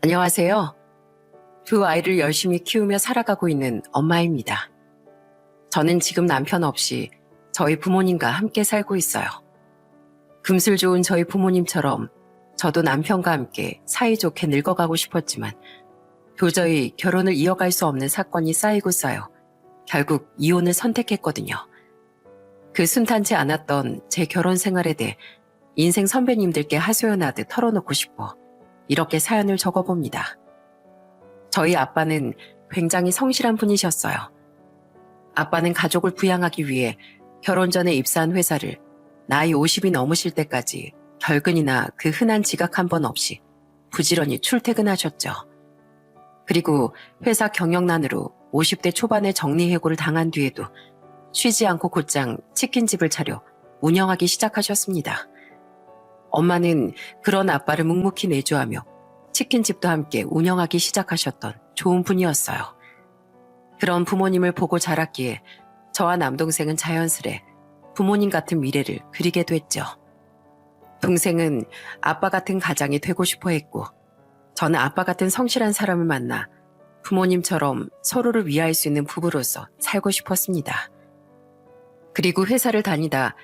안녕하세요. 두 아이를 열심히 키우며 살아가고 있는 엄마입니다. 저는 지금 남편 없이 저희 부모님과 함께 살고 있어요. 금슬 좋은 저희 부모님처럼 저도 남편과 함께 사이좋게 늙어가고 싶었지만 도저히 결혼을 이어갈 수 없는 사건이 쌓이고 쌓여 결국 이혼을 선택했거든요. 그 순탄치 않았던 제 결혼 생활에 대해 인생 선배님들께 하소연하듯 털어놓고 싶어 이렇게 사연을 적어봅니다. 저희 아빠는 굉장히 성실한 분이셨어요. 아빠는 가족을 부양하기 위해 결혼 전에 입사한 회사를 나이 50이 넘으실 때까지 결근이나 그 흔한 지각 한 번 없이 부지런히 출퇴근하셨죠. 그리고 회사 경영난으로 50대 초반에 정리해고를 당한 뒤에도 쉬지 않고 곧장 치킨집을 차려 운영하기 시작하셨습니다. 엄마는 그런 아빠를 묵묵히 내조하며 치킨집도 함께 운영하기 시작하셨던 좋은 분이었어요. 그런 부모님을 보고 자랐기에 저와 남동생은 자연스레 부모님 같은 미래를 그리게 됐죠. 동생은 아빠 같은 가장이 되고 싶어 했고, 저는 아빠 같은 성실한 사람을 만나 부모님처럼 서로를 위할 수 있는 부부로서 살고 싶었습니다. 그리고 회사를 다니다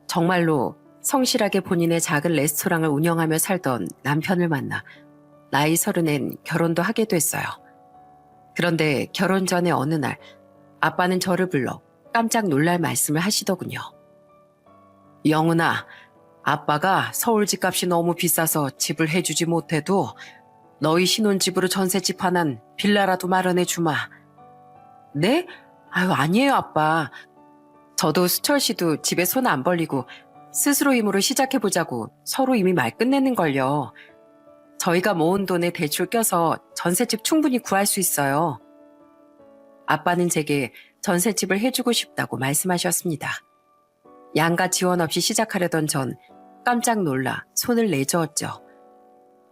정말로 성실하게 본인의 작은 레스토랑을 운영하며 살던 남편을 만나 나이 30엔 결혼도 하게 됐어요. 그런데 결혼 전에 어느 날 아빠는 저를 불러 깜짝 놀랄 말씀을 하시더군요. 영은아, 아빠가 서울 집값이 너무 비싸서 집을 해주지 못해도 너희 신혼집으로 전셋집 하나는 빌라라도 마련해 주마. 네? 아유, 아니에요, 아빠. 저도 수철 씨도 집에 손 안 벌리고 스스로 힘으로 시작해보자고 서로 이미 말 끝내는걸요. 저희가 모은 돈에 대출 껴서 전셋집 충분히 구할 수 있어요. 아빠는 제게 전셋집을 해주고 싶다고 말씀하셨습니다. 양가 지원 없이 시작하려던 전 깜짝 놀라 손을 내저었죠.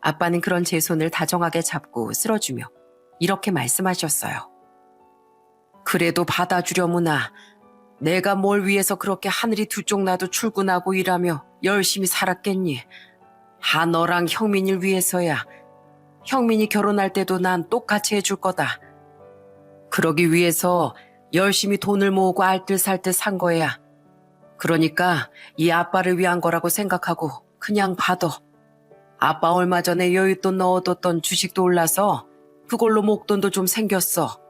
아빠는 그런 제 손을 다정하게 잡고 쓸어주며 이렇게 말씀하셨어요. 그래도 받아주려무나. 내가 뭘 위해서 그렇게 하늘이 두 쪽 나도 출근하고 일하며 열심히 살았겠니? 너랑 형민이를 위해서야. 형민이 결혼할 때도 난 똑같이 해줄 거다. 그러기 위해서 열심히 돈을 모으고 알뜰살뜰 산 거야. 그러니까 이 아빠를 위한 거라고 생각하고 그냥 받아. 아빠 얼마 전에 여윳돈 넣어뒀던 주식도 올라서 그걸로 목돈도 좀 생겼어.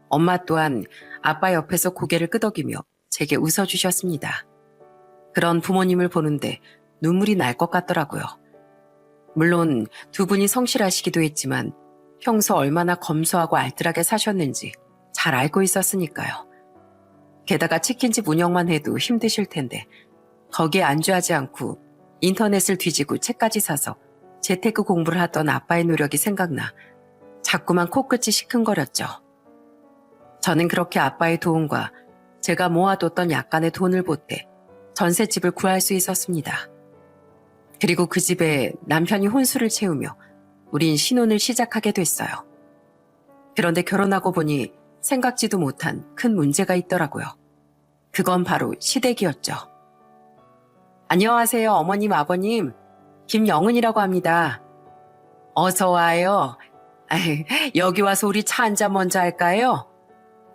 엄마 또한 아빠 옆에서 고개를 끄덕이며 제게 웃어주셨습니다. 그런 부모님을 보는데 눈물이 날 것 같더라고요. 물론 두 분이 성실하시기도 했지만 평소 얼마나 검소하고 알뜰하게 사셨는지 잘 알고 있었으니까요. 게다가 치킨집 운영만 해도 힘드실 텐데 거기에 안주하지 않고 인터넷을 뒤지고 책까지 사서 재테크 공부를 하던 아빠의 노력이 생각나 자꾸만 코끝이 시큰거렸죠. 저는 그렇게 아빠의 도움과 제가 모아뒀던 약간의 돈을 보태 전셋집을 구할 수 있었습니다. 그리고 그 집에 남편이 혼수를 채우며 우린 신혼을 시작하게 됐어요. 그런데 결혼하고 보니 생각지도 못한 큰 문제가 있더라고요. 그건 바로 시댁이었죠. 안녕하세요, 어머님, 아버님. 김영은이라고 합니다. 어서 와요. 여기 와서 우리 차 한잔 먼저 할까요?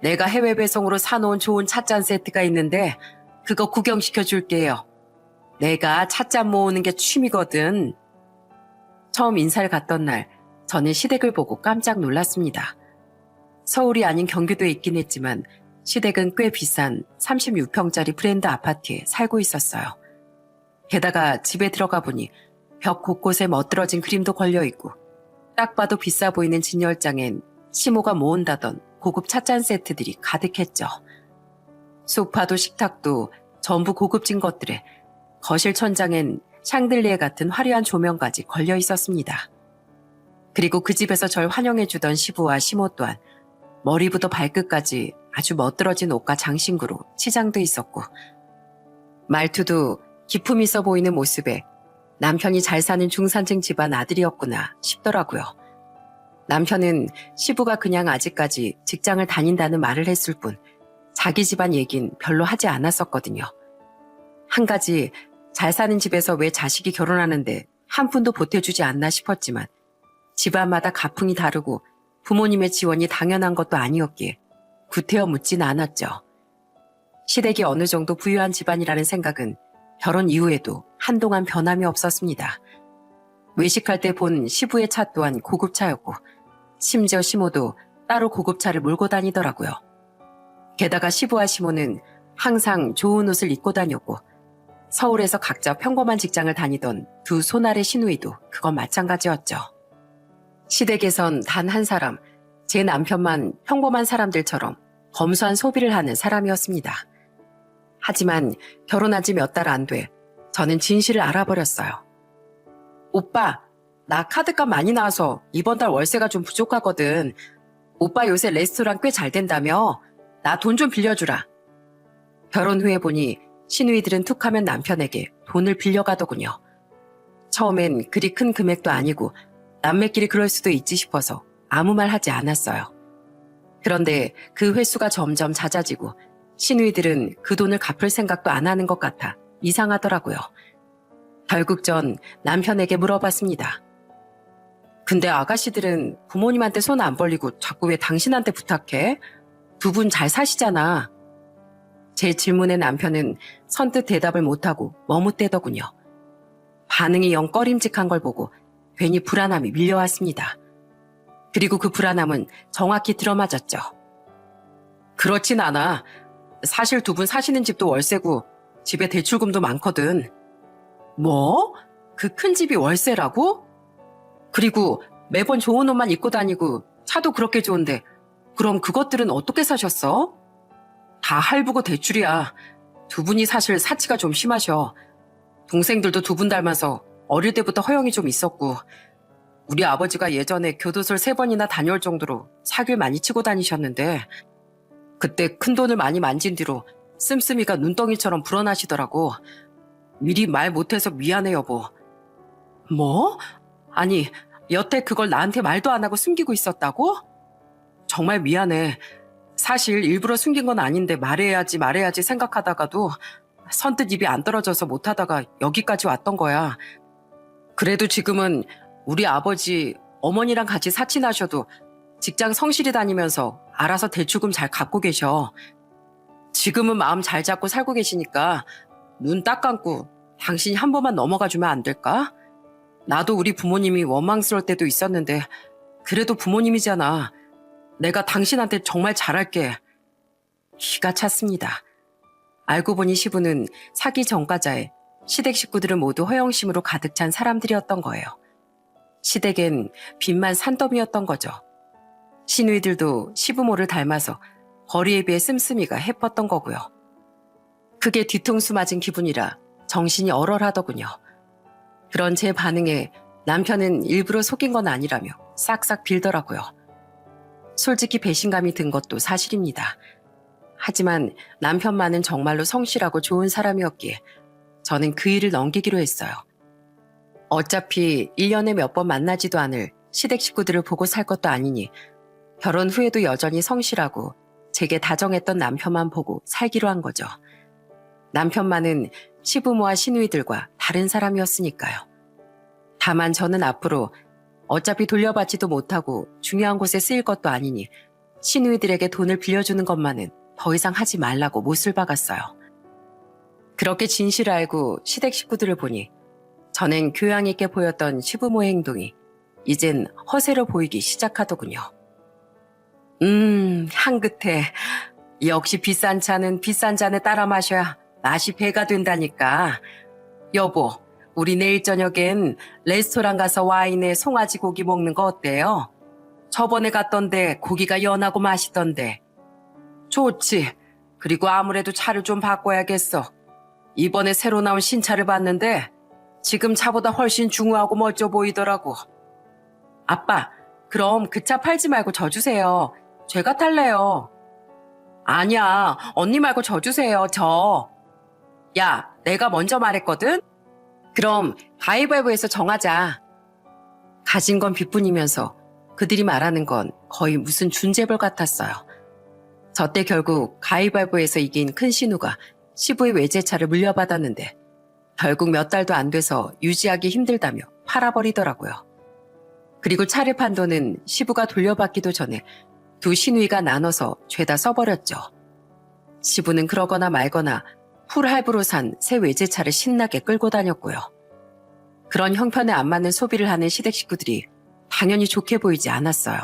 내가 해외 배송으로 사놓은 좋은 찻잔 세트가 있는데 그거 구경시켜 줄게요. 내가 찻잔 모으는 게 취미거든. 처음 인사를 갔던 날 저는 시댁을 보고 깜짝 놀랐습니다. 서울이 아닌 경기도에 있긴 했지만 시댁은 꽤 비싼 36평짜리 브랜드 아파트에 살고 있었어요. 게다가 집에 들어가 보니 벽 곳곳에 멋들어진 그림도 걸려있고 딱 봐도 비싸 보이는 진열장엔 시모가 모은다던 고급 찻잔 세트들이 가득했죠. 소파도 식탁도 전부 고급진 것들에 거실 천장엔 샹들리에 같은 화려한 조명까지 걸려 있었습니다. 그리고 그 집에서 절 환영해주던 시부와 시모 또한 머리부터 발끝까지 아주 멋들어진 옷과 장신구로 치장돼 있었고 말투도 기품 있어 보이는 모습에 남편이 잘 사는 중산층 집안 아들이었구나 싶더라고요. 남편은 시부가 그냥 아직까지 직장을 다닌다는 말을 했을 뿐 자기 집안 얘긴 별로 하지 않았었거든요. 한 가지 잘 사는 집에서 왜 자식이 결혼하는데 한 푼도 보태주지 않나 싶었지만 집안마다 가풍이 다르고 부모님의 지원이 당연한 것도 아니었기에 구태여 묻진 않았죠. 시댁이 어느 정도 부유한 집안이라는 생각은 결혼 이후에도 한동안 변함이 없었습니다. 외식할 때 본 시부의 차 또한 고급차였고 심지어 시모도 따로 고급차를 몰고 다니더라고요. 게다가 시부와 시모는 항상 좋은 옷을 입고 다녔고 서울에서 각자 평범한 직장을 다니던 두 손아래 시누이도 그건 마찬가지였죠. 시댁에선 단 한 사람, 제 남편만 평범한 사람들처럼 검소한 소비를 하는 사람이었습니다. 하지만 결혼한 지 몇 달 안 돼 저는 진실을 알아버렸어요. 오빠, 나 카드값 많이 나와서 이번 달 월세가 좀 부족하거든. 오빠 요새 레스토랑 꽤 잘 된다며? 나 돈 좀 빌려주라. 결혼 후에 보니 시누이들은 툭하면 남편에게 돈을 빌려가더군요. 처음엔 그리 큰 금액도 아니고 남매끼리 그럴 수도 있지 싶어서 아무 말 하지 않았어요. 그런데 그 횟수가 점점 잦아지고 시누이들은 그 돈을 갚을 생각도 안 하는 것 같아 이상하더라고요. 결국 전 남편에게 물어봤습니다. 근데 아가씨들은 부모님한테 손 안 벌리고 자꾸 왜 당신한테 부탁해? 두 분 잘 사시잖아. 제 질문에 남편은 선뜻 대답을 못하고 머뭇대더군요. 반응이 영 꺼림직한 걸 보고 괜히 불안함이 밀려왔습니다. 그리고 그 불안함은 정확히 들어맞았죠. 그렇진 않아. 사실 두 분 사시는 집도 월세고 집에 대출금도 많거든. 뭐? 그 큰 집이 월세라고? 그리고 매번 좋은 옷만 입고 다니고 차도 그렇게 좋은데 그럼 그것들은 어떻게 사셨어? 다 할부고 대출이야. 두 분이 사실 사치가 좀 심하셔. 동생들도 두 분 닮아서 어릴 때부터 허영이 좀 있었고 우리 아버지가 예전에 교도소를 3번이나 다녀올 정도로 사기를 많이 치고 다니셨는데 그때 큰돈을 많이 만진 뒤로 씀씀이가 눈덩이처럼 불어나시더라고. 미리 말 못해서 미안해 여보. 뭐? 아니 여태 그걸 나한테 말도 안 하고 숨기고 있었다고? 정말 미안해. 사실 일부러 숨긴 건 아닌데 말해야지 생각하다가도 선뜻 입이 안 떨어져서 못하다가 여기까지 왔던 거야. 그래도 지금은 우리 아버지, 어머니랑 같이 사친하셔도 직장 성실히 다니면서 알아서 대출금 잘 갚고 계셔. 지금은 마음 잘 잡고 살고 계시니까 눈 딱 감고 당신이 한 번만 넘어가 주면 안 될까? 나도 우리 부모님이 원망스러울 때도 있었는데 그래도 부모님이잖아. 내가 당신한테 정말 잘할게. 기가 찼습니다. 알고 보니 시부는 사기 전과자에 시댁 식구들은 모두 허영심으로 가득 찬 사람들이었던 거예요. 시댁엔 빚만 산더미였던 거죠. 시누이들도 시부모를 닮아서 거리에 비해 씀씀이가 해뻤던 거고요. 그게 뒤통수 맞은 기분이라 정신이 얼얼하더군요. 그런 제 반응에 남편은 일부러 속인 건 아니라며 싹싹 빌더라고요. 솔직히 배신감이 든 것도 사실입니다. 하지만 남편만은 정말로 성실하고 좋은 사람이었기에 저는 그 일을 넘기기로 했어요. 어차피 1년에 몇 번 만나지도 않을 시댁 식구들을 보고 살 것도 아니니 결혼 후에도 여전히 성실하고 제게 다정했던 남편만 보고 살기로 한 거죠. 남편만은 시부모와 시누이들과 다른 사람이었으니까요. 다만 저는 앞으로 어차피 돌려받지도 못하고 중요한 곳에 쓰일 것도 아니니 시누이들에게 돈을 빌려주는 것만은 더 이상 하지 말라고 못을 박았어요. 그렇게 진실을 알고 시댁 식구들을 보니 전엔 교양 있게 보였던 시부모의 행동이 이젠 허세로 보이기 시작하더군요. 향긋해. 역시 비싼 차는 비싼 잔에 따라 마셔야 맛이 배가 된다니까. 여보, 우리 내일 저녁엔 레스토랑 가서 와인에 송아지 고기 먹는 거 어때요? 저번에 갔던데 고기가 연하고 맛있던데. 좋지. 그리고 아무래도 차를 좀 바꿔야겠어. 이번에 새로 나온 신차를 봤는데 지금 차보다 훨씬 중후하고 멋져 보이더라고. 아빠, 그럼 그 차 팔지 말고 저 주세요. 제가 탈래요. 아니야, 언니 말고 저 주세요, 저. 야, 내가 먼저 말했거든? 그럼 가위바위보에서 정하자. 가진 건 빚뿐이면서 그들이 말하는 건 거의 무슨 준재벌 같았어요. 저 때 결국 가위바위보에서 이긴 큰 신우가 시부의 외제차를 물려받았는데 결국 몇 달도 안 돼서 유지하기 힘들다며 팔아버리더라고요. 그리고 차를 판 돈은 시부가 돌려받기도 전에 두 시누이가 나눠서 죄다 써버렸죠. 시부는 그러거나 말거나 풀 할부로 산 새 외제차를 신나게 끌고 다녔고요. 그런 형편에 안 맞는 소비를 하는 시댁 식구들이 당연히 좋게 보이지 않았어요.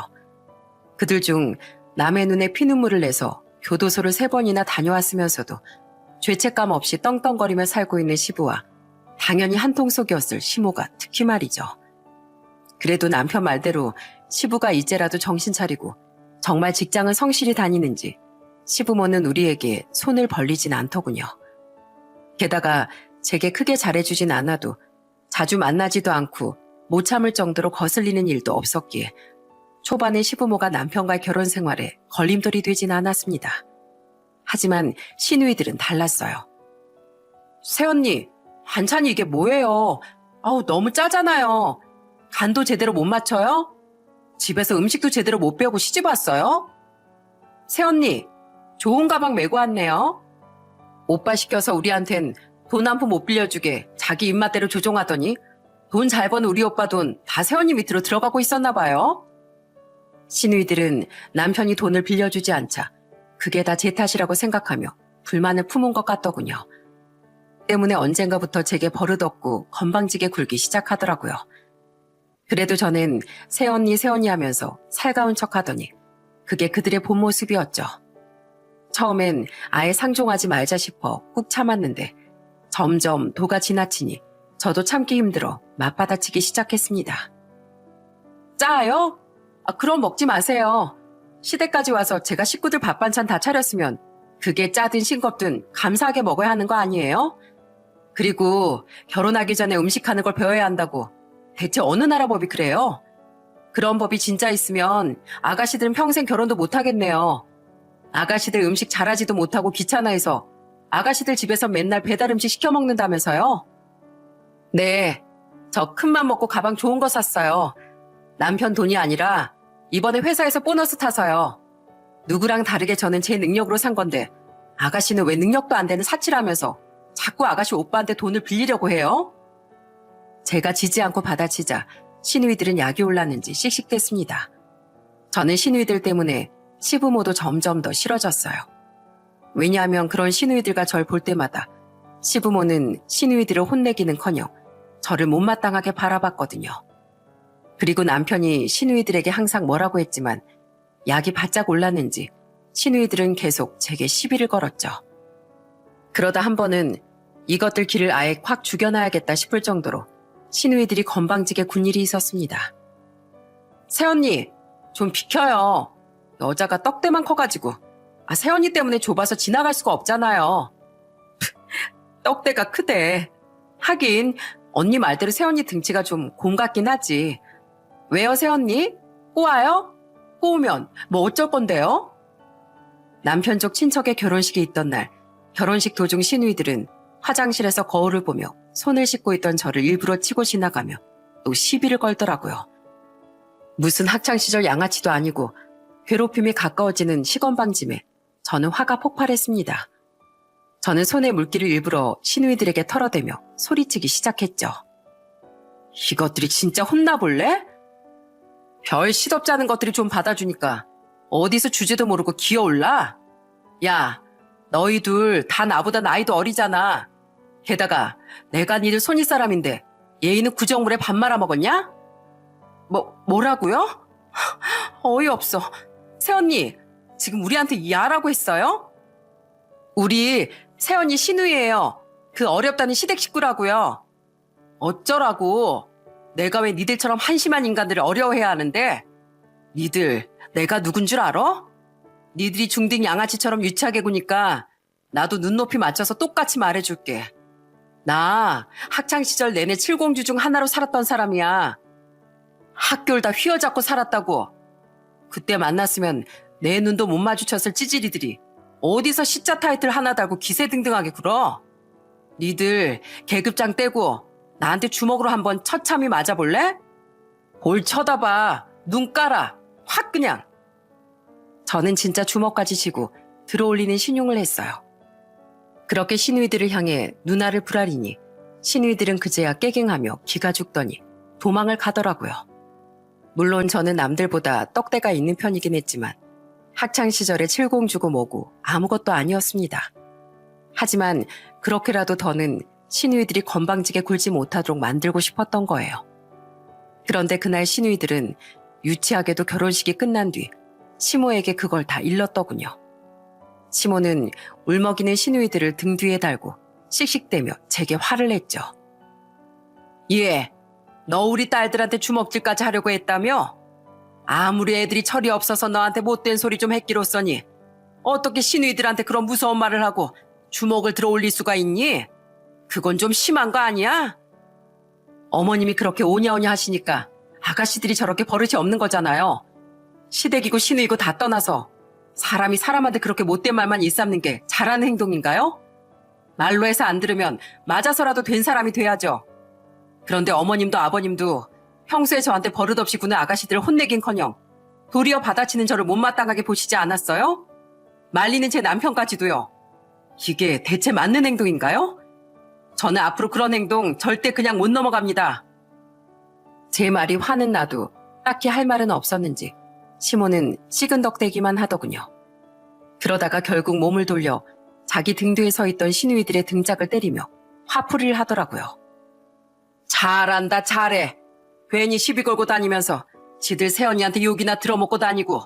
그들 중 남의 눈에 피눈물을 내서 교도소를 3번이나 다녀왔으면서도 죄책감 없이 떵떵거리며 살고 있는 시부와 당연히 한통속이었을 시모가 특히 말이죠. 그래도 남편 말대로 시부가 이제라도 정신 차리고 정말 직장을 성실히 다니는지 시부모는 우리에게 손을 벌리진 않더군요. 게다가 제게 크게 잘해주진 않아도 자주 만나지도 않고 못 참을 정도로 거슬리는 일도 없었기에 초반에 시부모가 남편과의 결혼 생활에 걸림돌이 되진 않았습니다. 하지만 시누이들은 달랐어요. 새언니, 반찬이 이게 뭐예요? 아우, 너무 짜잖아요. 간도 제대로 못 맞춰요? 집에서 음식도 제대로 못 배우고 시집 왔어요? 새언니, 좋은 가방 메고 왔네요. 오빠 시켜서 우리한텐 돈 한 푼 못 빌려주게 자기 입맛대로 조종하더니 돈 잘 버는 우리 오빠 돈 다 새언니 밑으로 들어가고 있었나 봐요. 시누이들은 남편이 돈을 빌려주지 않자 그게 다 제 탓이라고 생각하며 불만을 품은 것 같더군요. 때문에 언젠가부터 제게 버릇없고 건방지게 굴기 시작하더라고요. 그래도 저는 새언니 하면서 살가운 척하더니 그게 그들의 본 모습이었죠. 처음엔 아예 상종하지 말자 싶어 꾹 참았는데 점점 도가 지나치니 저도 참기 힘들어 맞받아치기 시작했습니다. 짜요? 그럼 먹지 마세요. 시댁까지 와서 제가 식구들 밥 반찬 다 차렸으면 그게 짜든 싱겁든 감사하게 먹어야 하는 거 아니에요? 그리고 결혼하기 전에 음식하는 걸 배워야 한다고 대체 어느 나라 법이 그래요? 그런 법이 진짜 있으면 아가씨들은 평생 결혼도 못 하겠네요. 아가씨들 음식 잘하지도 못하고 귀찮아해서 아가씨들 집에서 맨날 배달 음식 시켜 먹는다면서요? 네, 저 큰맘 먹고 가방 좋은 거 샀어요. 남편 돈이 아니라 이번에 회사에서 보너스 타서요. 누구랑 다르게 저는 제 능력으로 산 건데 아가씨는 왜 능력도 안 되는 사치라면서 자꾸 아가씨 오빠한테 돈을 빌리려고 해요? 제가 지지 않고 받아치자 시누이들은 약이 올랐는지 씩씩댔습니다. 저는 시누이들 때문에 시부모도 점점 더 싫어졌어요. 왜냐하면 그런 시누이들과 절 볼 때마다 시부모는 시누이들을 혼내기는커녕 저를 못마땅하게 바라봤거든요. 그리고 남편이 시누이들에게 항상 뭐라고 했지만 약이 바짝 올랐는지 시누이들은 계속 제게 시비를 걸었죠. 그러다 한 번은 이것들 길을 아예 확 죽여놔야겠다 싶을 정도로 시누이들이 건방지게 군 일이 있었습니다. 새언니, 좀 비켜요. 여자가 떡대만 커가지고 새언니 때문에 좁아서 지나갈 수가 없잖아요. 떡대가 크대. 하긴 언니 말대로 새언니 등치가 좀 곰 같긴 하지. 왜요, 새언니? 꼬아요? 꼬우면 뭐 어쩔 건데요? 남편 쪽 친척의 결혼식이 있던 날 결혼식 도중 시누이들은 화장실에서 거울을 보며 손을 씻고 있던 저를 일부러 치고 지나가며 또 시비를 걸더라고요. 무슨 학창시절 양아치도 아니고 괴롭힘이 가까워지는 시건방짐에 저는 화가 폭발했습니다. 저는 손에 물기를 일부러 시누이들에게 털어대며 소리치기 시작했죠. 이것들이 진짜 혼나볼래? 별 시덥지 않은 것들이 좀 받아주니까 어디서 주제도 모르고 기어올라? 야, 너희 둘 다 나보다 나이도 어리잖아. 게다가 내가 니들 손윗사람인데 예의는 구정물에 밥 말아먹었냐? 뭐라고요? 어이없어. 새언니, 지금 우리한테 야라고 했어요? 우리 새언니 시누이예요. 그 어렵다는 시댁 식구라고요. 어쩌라고. 내가 왜 니들처럼 한심한 인간들을 어려워해야 하는데? 니들 내가 누군 줄 알아? 니들이 중딩 양아치처럼 유치하게 구니까 나도 눈높이 맞춰서 똑같이 말해줄게. 나 학창시절 내내 칠공주 중 하나로 살았던 사람이야. 학교를 다 휘어잡고 살았다고. 그때 만났으면 내 눈도 못 마주쳤을 찌질이들이 어디서 시자 타이틀 하나 달고 기세등등하게 굴어? 니들 계급장 떼고 나한테 주먹으로 한번 처참히 맞아볼래? 볼 쳐다봐. 눈 깔아. 확 그냥. 저는 진짜 주먹까지 쥐고 들어올리는 신용을 했어요. 그렇게 시누이들을 향해 누나를 부라리니 시누이들은 그제야 깨갱하며 기가 죽더니 도망을 가더라고요. 물론 저는 남들보다 떡대가 있는 편이긴 했지만 학창시절에 칠공주고 뭐고 아무것도 아니었습니다. 하지만 그렇게라도 더는 시누이들이 건방지게 굴지 못하도록 만들고 싶었던 거예요. 그런데 그날 시누이들은 유치하게도 결혼식이 끝난 뒤 시모에게 그걸 다 일렀더군요. 시모는 울먹이는 시누이들을 등 뒤에 달고 씩씩대며 제게 화를 냈죠. 예, 너 우리 딸들한테 주먹질까지 하려고 했다며? 아무리 애들이 철이 없어서 너한테 못된 소리 좀 했기로써니 어떻게 시누이들한테 그런 무서운 말을 하고 주먹을 들어 올릴 수가 있니? 그건 좀 심한 거 아니야? 어머님이 그렇게 오냐오냐 하시니까 아가씨들이 저렇게 버릇이 없는 거잖아요. 시댁이고 시누이고 다 떠나서 사람이 사람한테 그렇게 못된 말만 일삼는 게 잘하는 행동인가요? 말로 해서 안 들으면 맞아서라도 된 사람이 돼야죠. 그런데 어머님도 아버님도 평소에 저한테 버릇없이 구는 아가씨들을 혼내긴커녕 도리어 받아치는 저를 못마땅하게 보시지 않았어요? 말리는 제 남편까지도요. 이게 대체 맞는 행동인가요? 저는 앞으로 그런 행동 절대 그냥 못 넘어갑니다. 제 말이 화는 나도 딱히 할 말은 없었는지 시모는 시근덕대기만 하더군요. 그러다가 결국 몸을 돌려 자기 등 뒤에 서 있던 시누이들의 등짝을 때리며 화풀이를 하더라고요. 잘한다 잘해. 괜히 시비 걸고 다니면서 지들 새언니한테 욕이나 들어먹고 다니고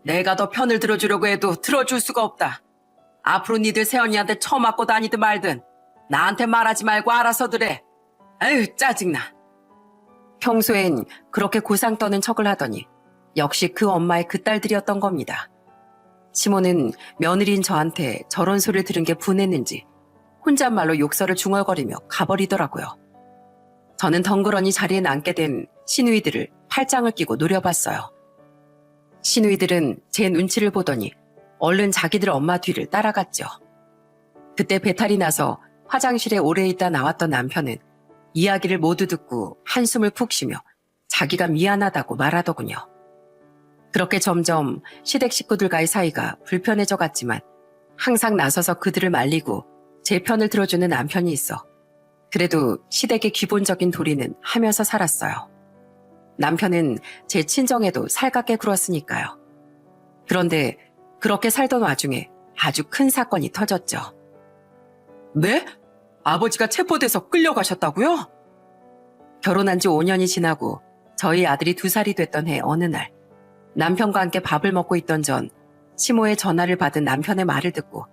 내가 더 편을 들어주려고 해도 들어줄 수가 없다. 앞으로 니들 새언니한테 처맞고 다니든 말든 나한테 말하지 말고 알아서들 해. 아유 짜증나. 평소엔 그렇게 고상 떠는 척을 하더니 역시 그 엄마의 그 딸들이었던 겁니다. 시모는 며느리인 저한테 저런 소리를 들은 게 분했는지 혼잣말로 욕설을 중얼거리며 가버리더라고요. 저는 덩그러니 자리에 앉게 된 시누이들을 팔짱을 끼고 노려봤어요. 시누이들은 제 눈치를 보더니 얼른 자기들 엄마 뒤를 따라갔죠. 그때 배탈이 나서 화장실에 오래 있다 나왔던 남편은 이야기를 모두 듣고 한숨을 푹 쉬며 자기가 미안하다고 말하더군요. 그렇게 점점 시댁 식구들과의 사이가 불편해져 갔지만 항상 나서서 그들을 말리고 제 편을 들어주는 남편이 있어 그래도 시댁의 기본적인 도리는 하면서 살았어요. 남편은 제 친정에도 살갑게 굴었으니까요. 그런데 그렇게 살던 와중에 아주 큰 사건이 터졌죠. 네? 아버지가 체포돼서 끌려가셨다고요? 결혼한 지 5년이 지나고 저희 아들이 2살이 됐던 해 어느 날 남편과 함께 밥을 먹고 있던 전 시모의 전화를 받은 남편의 말을 듣고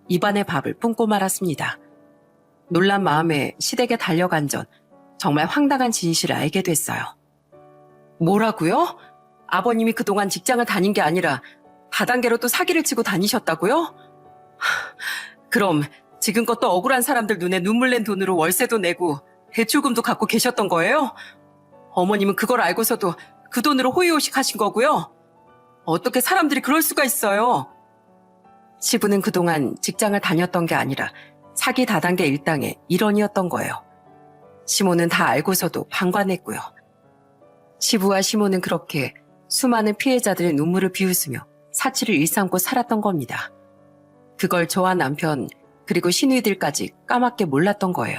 입안에 밥을 뿜고 말았습니다. 놀란 마음에 시댁에 달려간 전 정말 황당한 진실을 알게 됐어요. 뭐라고요? 아버님이 그동안 직장을 다닌 게 아니라 다단계로 또 사기를 치고 다니셨다고요? 그럼 지금껏 또 억울한 사람들 눈에 눈물 낸 돈으로 월세도 내고 대출금도 갖고 계셨던 거예요? 어머님은 그걸 알고서도 그 돈으로 호의호식 하신 거고요? 어떻게 사람들이 그럴 수가 있어요? 시부는 그동안 직장을 다녔던 게 아니라 사기 다단계 일당의 일원이었던 거예요. 시모는 다 알고서도 방관했고요. 시부와 시모는 그렇게 수많은 피해자들의 눈물을 비웃으며 사치를 일삼고 살았던 겁니다. 그걸 저와 남편 그리고 시누이들까지 까맣게 몰랐던 거예요.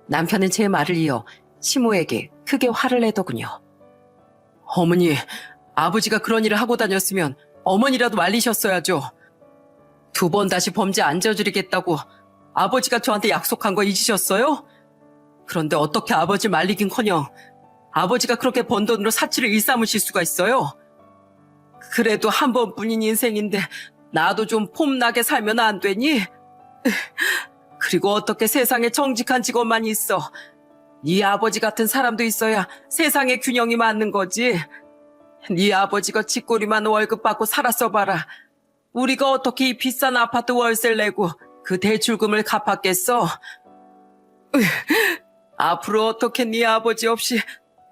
남편은 제 말을 이어 시모에게 크게 화를 내더군요. 어머니, 아버지가 그런 일을 하고 다녔으면 어머니라도 말리셨어야죠. 2번 다시 범죄 안 저지르겠다고 아버지가 저한테 약속한 거 잊으셨어요? 그런데 어떻게 아버지를 말리긴커녕 아버지가 그렇게 번 돈으로 사치를 일삼으실 수가 있어요? 그래도 한 번뿐인 인생인데 나도 좀 폼나게 살면 안 되니? 그리고 어떻게 세상에 정직한 직업만 있어? 네 아버지 같은 사람도 있어야 세상의 균형이 맞는 거지. 네 아버지가 쥐꼬리만 월급 받고 살았어 봐라. 우리가 어떻게 이 비싼 아파트 월세를 내고 그 대출금을 갚았겠어? 앞으로 어떻게 네 아버지 없이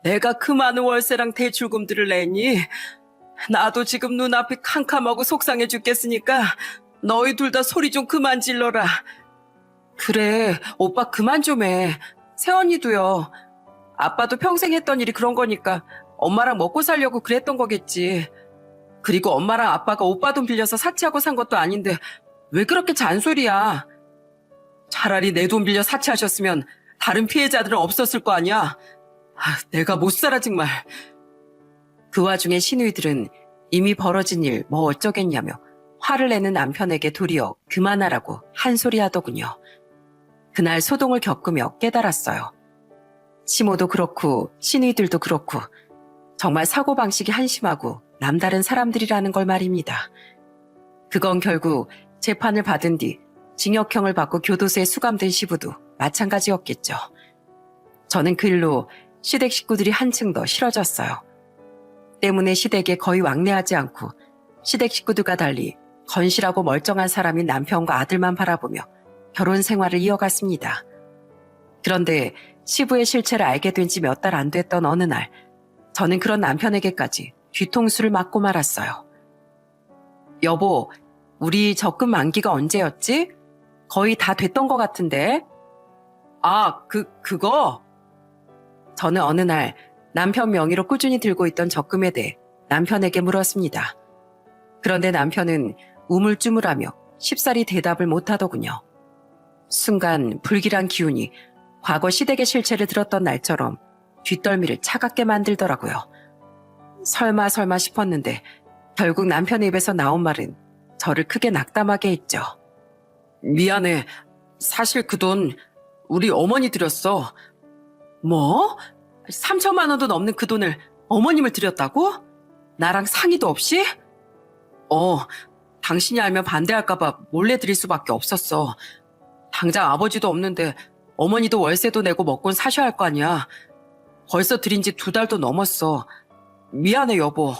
내가 그 많은 월세랑 대출금들을 내니? 나도 지금 눈앞이 캄캄하고 속상해 죽겠으니까 너희 둘 다 소리 좀 그만 질러라. 그래, 오빠 그만 좀 해. 새언니도요. 아빠도 평생 했던 일이 그런 거니까 엄마랑 먹고 살려고 그랬던 거겠지. 그리고 엄마랑 아빠가 오빠 돈 빌려서 사치하고 산 것도 아닌데 왜 그렇게 잔소리야. 차라리 내 돈 빌려 사치하셨으면 다른 피해자들은 없었을 거 아니야. 내가 못 살아 정말. 그 와중에 시누이들은 이미 벌어진 일 뭐 어쩌겠냐며 화를 내는 남편에게 도리어 그만하라고 한 소리 하더군요. 그날 소동을 겪으며 깨달았어요. 시모도 그렇고 시누이들도 그렇고 정말 사고방식이 한심하고 남다른 사람들이라는 걸 말입니다. 그건 결국 재판을 받은 뒤 징역형을 받고 교도소에 수감된 시부도 마찬가지였겠죠. 저는 그 일로 시댁 식구들이 한층 더 싫어졌어요. 때문에 시댁에 거의 왕래하지 않고 시댁 식구들과 달리 건실하고 멀쩡한 사람인 남편과 아들만 바라보며 결혼 생활을 이어갔습니다. 그런데 시부의 실체를 알게 된 지 몇 달 안 됐던 어느 날, 저는 그런 남편에게까지 뒤통수를 맞고 말았어요. 여보, 우리 적금 만기가 언제였지? 거의 다 됐던 것 같은데. 아, 그거? 저는 어느 날 남편 명의로 꾸준히 들고 있던 적금에 대해 남편에게 물었습니다. 그런데 남편은 우물쭈물하며 쉽사리 대답을 못하더군요. 순간 불길한 기운이 과거 시댁의 실체를 들었던 날처럼 뒷덜미를 차갑게 만들더라고요. 설마 싶었는데 결국 남편의 입에서 나온 말은 저를 크게 낙담하게 했죠. 미안해. 사실 그 돈 우리 어머니 드렸어. 뭐? 3천만 원도 넘는 그 돈을 어머님을 드렸다고? 나랑 상의도 없이? 당신이 알면 반대할까봐 몰래 드릴 수밖에 없었어. 당장 아버지도 없는데 어머니도 월세도 내고 먹곤 사셔야 할 거 아니야. 벌써 드린 지 2달도 넘었어. 미안해, 여보.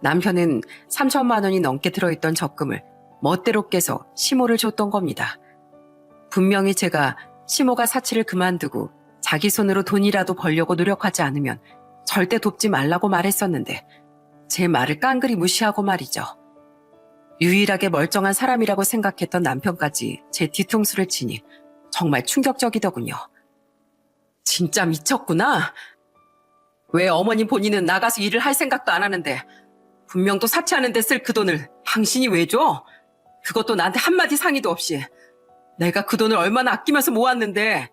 남편은 3천만 원이 넘게 들어있던 적금을 멋대로 깨서 시모를 줬던 겁니다. 분명히 제가 시모가 사치를 그만두고 자기 손으로 돈이라도 벌려고 노력하지 않으면 절대 돕지 말라고 말했었는데 제 말을 깡그리 무시하고 말이죠. 유일하게 멀쩡한 사람이라고 생각했던 남편까지 제 뒤통수를 치니 정말 충격적이더군요. 진짜 미쳤구나. 왜 어머님 본인은 나가서 일을 할 생각도 안 하는데 분명 또 사치하는 데 쓸 그 돈을 당신이 왜 줘? 그것도 나한테 한마디 상의도 없이. 내가 그 돈을 얼마나 아끼면서 모았는데.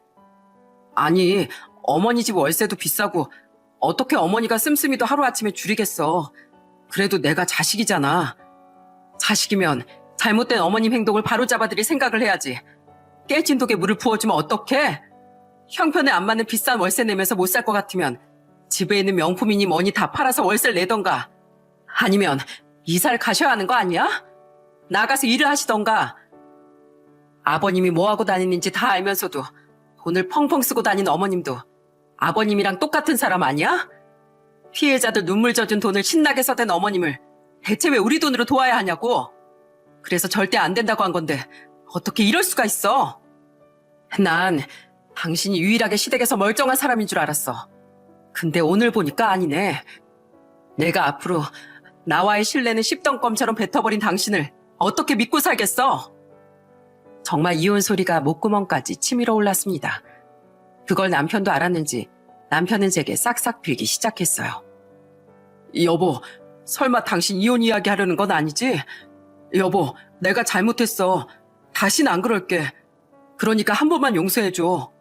아니, 어머니 집 월세도 비싸고 어떻게 어머니가 씀씀이도 하루아침에 줄이겠어. 그래도 내가 자식이잖아. 자식이면 잘못된 어머님 행동을 바로잡아드릴 생각을 해야지. 깨진 독에 물을 부어주면 어떡해? 형편에 안 맞는 비싼 월세 내면서 못 살 것 같으면 집에 있는 명품이니 뭐니 다 팔아서 월세를 내던가. 아니면 이사를 가셔야 하는 거 아니야? 나가서 일을 하시던가. 아버님이 뭐하고 다니는지 다 알면서도 돈을 펑펑 쓰고 다니는 어머님도 아버님이랑 똑같은 사람 아니야? 피해자들 눈물 젖은 돈을 신나게 써댄 어머님을 대체 왜 우리 돈으로 도와야 하냐고. 그래서 절대 안 된다고 한 건데 어떻게 이럴 수가 있어? 난 당신이 유일하게 시댁에서 멀쩡한 사람인 줄 알았어. 근데 오늘 보니까 아니네. 내가 앞으로 나와의 신뢰는 씹덩껌처럼 뱉어버린 당신을 어떻게 믿고 살겠어? 정말 이혼 소리가 목구멍까지 치밀어 올랐습니다. 그걸 남편도 알았는지 남편은 제게 싹싹 빌기 시작했어요. 여보, 설마 당신 이혼 이야기 하려는 건 아니지? 여보, 내가 잘못했어. 다신 안 그럴게. 그러니까 한 번만 용서해줘.